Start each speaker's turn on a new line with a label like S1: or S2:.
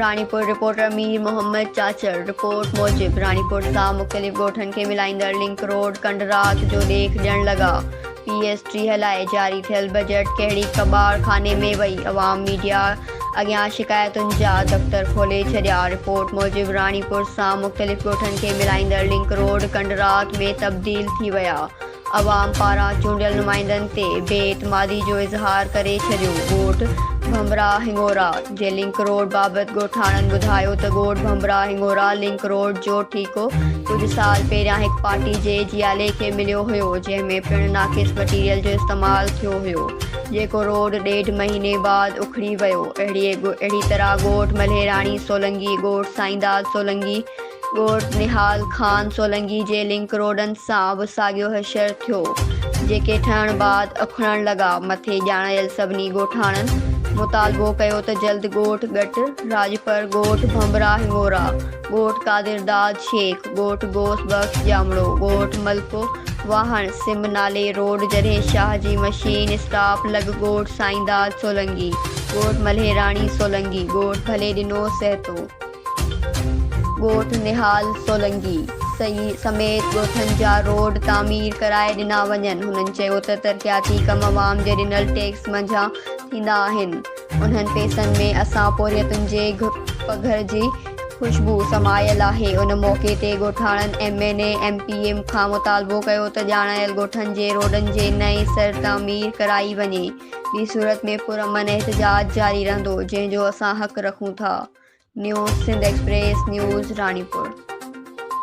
S1: Ranipur reporter Mir Mohammad चाचर report मूजिब रानीपुर सां मुख़्तलिफ़ ॻोठनि खे मिलाईंदड़ लिंक रोड कंडरात जो ॾेख ॾियण लॻा। PS-30 लाइ जारी थियल बजट कहिड़ी कबाड़ खाने में वई, अवाम मीडिया अॻियां शिकायतुनि जा दफ़्तर खोले छॾिया। रिपोर्ट मूजिब रानीपुर सां मुख़्तलिफ़ ॻोठनि खे मिलाईंदड़ लिंक रोड कंडरात में तब्दील थी विया। अवाम पारां चूंडियल नुमाइंदनि ते बेएतमादी जो इज़हार करे छॾियो। ॻोठ भंभरा हिंगोरा जे लिंक रोड बाबति ॻोठाणनि ॿुधायो त ॻोठ भंभरा हिंगोरा लिंक रोड जो ठीको कुझु साल पहिरियां हिकु पार्टी जे जियाले खे मिलियो हुयो, जंहिं में पिणु नाक़िस मटीरियल जो इस्तेमालु थियो हुयो, जेको रोड 1.5 महीने बाद उखड़ी वियो। अहिड़ी तरह ॻोठ मल्हेराणी सोलंगी, ॻोठ साईंदास सोलंगी, ॻोठ निहाल खान सोलंगी जे लिंक रोडनि सां बि साॻियो हशर थियो, जेके ठहण बाद उखड़ण लॻा। मथे ॼाणायल सभिनी ॻोठाणनि मुतालबो कयो त जल्द ॻोठ ॻट राजपर, ॻोठ भंभरा हिंगोरा, ॻोठ कादिरदाद शेख, ॻोठ गोस बख्श जामड़ो, ॻोठ मलको वाहण सिम नाले रोड जॾहिं शाह जी मशीन स्टाफ लॻ, ॻोठ साईंदास सोलंगी, ॻोठ मल्हेराणी सोलंगी, ॻोठ भले ॾिनो सहतो, ॻोठ निहाल सोलंगी समेत ॻोठनि जा रोड तामीर कराए ॾिना वञनि। हुननि चयो त तरक़ियाती कम अवाम जे ॾिनल टैक्स मंझां थींदा आहिनि। उन्हनि पैसनि में असां पोरियतुनि जे पघर जी ख़ुशबू समायल आहे। उन मौक़े ते ॻोठाणनि MNA MPM खां मुतालबो कयो त ॼाणायल ॻोठनि जे रोडनि जे नएं सर तामीर कराई वञे। ॿी सूरत में पुरअमन एहतजाज जारी रहंदो, जंहिं जो असां हक़ रखूं था। News Sindh express news Ranipur.